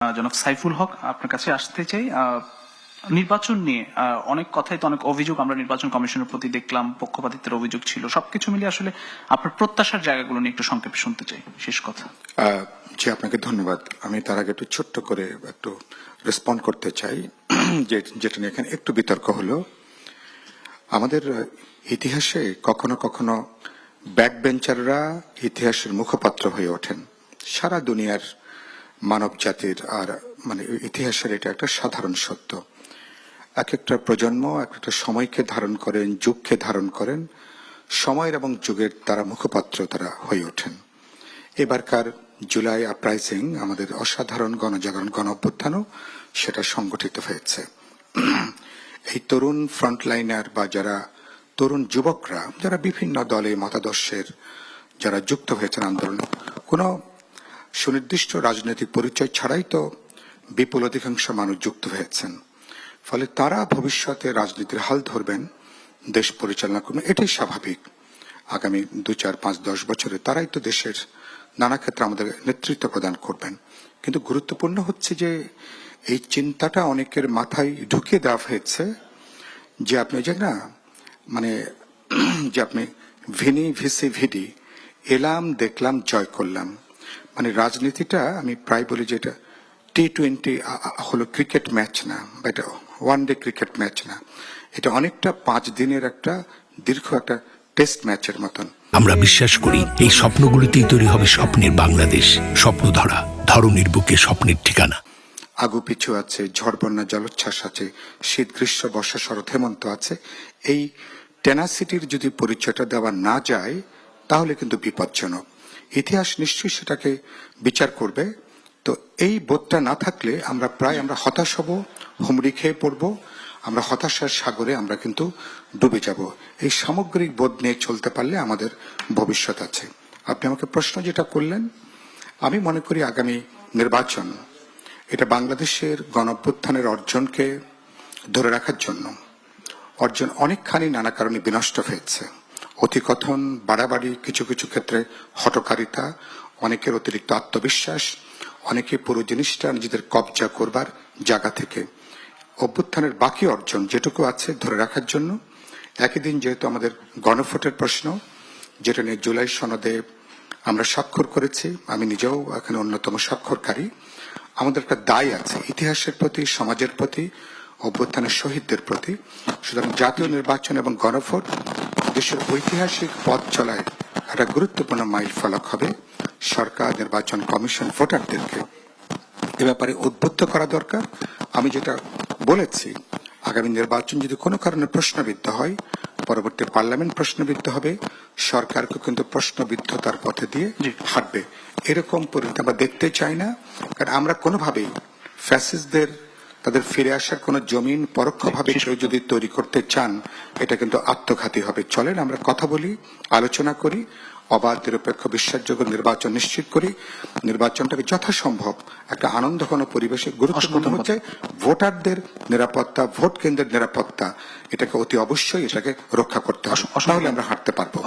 জনাব সাইফুল হক, আপনার কাছে আসতে চাই। নির্বাচন নিয়ে অনেক কথাই তো অনেক অভিযোগ আমরা নির্বাচন কমিশনের প্রতি দেখলাম, পক্ষপাতিত্বের অভিযোগ ছিল। সবকিছু মিলিয়ে আসলে আপনার প্রত্যাশার জায়গাগুলো নিয়ে একটু সংক্ষেপে শুনতে চাই, শেষ কথা। জি, আপনাকে ধন্যবাদ। আমি তার আগে একটু ছোট্ট করে একটু রেসপন্ড করতে চাই যেটা নিয়ে এখানে একটু বিতর্ক হলো। আমাদের ইতিহাসে কখনো কখনো ব্যাক বেঞ্চাররা ইতিহাসের মুখপাত্র হয়ে ওঠেন। সারা দুনিয়ার মানব জাতির আর ইতিহাসের এটা একটা সাধারণ সত্য। এক একটা প্রজন্ম এক একটা সময়কে ধারণ করেন, যুগকে ধারণ করেন, সময়ের এবং যুগের তারা মুখপাত্র তারা হয়ে ওঠেন। এবারকার জুলাই আপরাইজিং আমাদের অসাধারণ গণজাগরণ গণ অভ্যুত্থানও সেটা সংগঠিত হয়েছে। এই তরুণ ফ্রন্টলাইনার বা যারা তরুণ যুবকরা যারা বিভিন্ন দলে মতাদর্শের যারা যুক্ত হয়েছেন আন্দোলনে, কোনো সুনির্দিষ্ট রাজনৈতিক পরিচয় ছাড়াই তো বিপুল অধিকাংশ মানুষ যুক্ত হয়েছেন। ফলে তারা ভবিষ্যতে রাজনীতির হাল ধরবেন, দেশ পরিচালনা করবেন, এটাই স্বাভাবিক। আগামী 2, 4, 5, 10 বছরে তারাই তো দেশের নানা ক্ষেত্রে আমাদের নেতৃত্ব প্রদান করবেন। কিন্তু গুরুত্বপূর্ণ হচ্ছে যে এই চিন্তাটা অনেকের মাথায় ঢুকিয়ে দেওয়া হয়েছে যে আপনি যে আপনি ভিনি ভিসি ভিডি এলাম দেখলাম জয় করলাম। রাজনীতিটা আমি প্রায় বলি যে এটা T20 হলো ক্রিকেট ম্যাচ না, বা এটা ওয়ান ডে ক্রিকেট ম্যাচ না, এটা অনেকটা 5 দিনের একটা দীর্ঘ একটা টেস্ট ম্যাচের মতন। আমরা বিশ্বাস করি এই স্বপ্নগুলিতেই তৈরি হবে স্বপ্নের বাংলাদেশ। স্বপ্ন ধরা, ধরনীর বুকে স্বপ্নের ঠিকানা। আগু পিছু আছে, ঝড় বন্যা জলোচ্ছ্বাস আছে, শীত গ্রীষ্ম বর্ষা শরৎ হেমন্ত আছে। এই টেনাসিটির যদি পরিচয়টা দেওয়া না যায় তাহলে কিন্তু বিপজ্জনক। ইতিহাস নিশ্চয়ই সেটাকে বিচার করবে। তো এই বোধটা না থাকলে আমরা হতাশ হব, হুমড়ি খেয়ে পড়ব, আমরা হতাশার সাগরে আমরা কিন্তু ডুবে যাব। এই সামগ্রিক বোধ নিয়ে চলতে পারলে আমাদের ভবিষ্যৎ আছে। আপনি আমাকে প্রশ্ন যেটা করলেন, আমি মনে করি আগামী নির্বাচন এটা বাংলাদেশের গণঅভ্যুত্থানের অর্জনকে ধরে রাখার জন্য। অর্জন অনেকখানি নানা কারণে বিনষ্ট হয়েছে। অতিকথন, বাড়াবাড়ি, কিছু কিছু ক্ষেত্রে হঠকারিতা, অনেকের অতিরিক্ত আত্মবিশ্বাস, অনেকে পুরো জিনিসটা নিজেদের কবজা করবার জায়গা থেকে অভ্যুত্থানের বাকি অর্জন যেটুকু আছে ধরে রাখার জন্য একই দিন যেহেতু আমাদের গণভোটের প্রশ্ন, যেটা নিয়ে জুলাই সনদে আমরা স্বাক্ষর করেছি, আমি নিজেও এখানে অন্যতম স্বাক্ষরকারী, আমাদের একটা দায় আছে ইতিহাসের প্রতি, সমাজের প্রতি, অভ্যুত্থানের শহীদদের প্রতি। সুতরাং জাতীয় নির্বাচন এবং গণভোট দেশের ঐতিহাসিক পথ চলায় একটা গুরুত্বপূর্ণ মাইল ফলক হবে। সরকার, নির্বাচন কমিশন, ভোটারদেরকে এ ব্যাপারে উদ্বুদ্ধ করা দরকার। আমি যেটা বলেছি, আগামী নির্বাচন যদি কোনো কারণে প্রশ্নবিদ্ধ হয়, পরবর্তী পার্লামেন্ট প্রশ্নবিদ্ধ হবে, সরকারকে কিন্তু প্রশ্নবিদ্ধতার পথে দিয়ে হাঁটবে। এরকম পরিণতি আমরা দেখতে চাই না। কারণ আমরা কোনোভাবেই ফ্যাসিস্টদের তাদের ফিরে আসার কোনো জমিন পরোক্ষভাবে কেউ যদি তৈরি করতে চান, এটা কিন্তু আত্মঘাতী হবে। চলেন আমরা কথা বলি, আলোচনা করি, অবাধ নিরপেক্ষ বিশ্বাসযোগ্য নির্বাচন নিশ্চিত করি, নির্বাচনটাকে যথাসম্ভব একটা আনন্দঘন পরিবেশে। গুরুত্বপূর্ণ হচ্ছে ভোটারদের নিরাপত্তা, ভোট কেন্দ্রের নিরাপত্তা, এটাকে অতি অবশ্যই এটাকে রক্ষা করতে হবে, তাহলে আমরা হাঁটতে পারবো।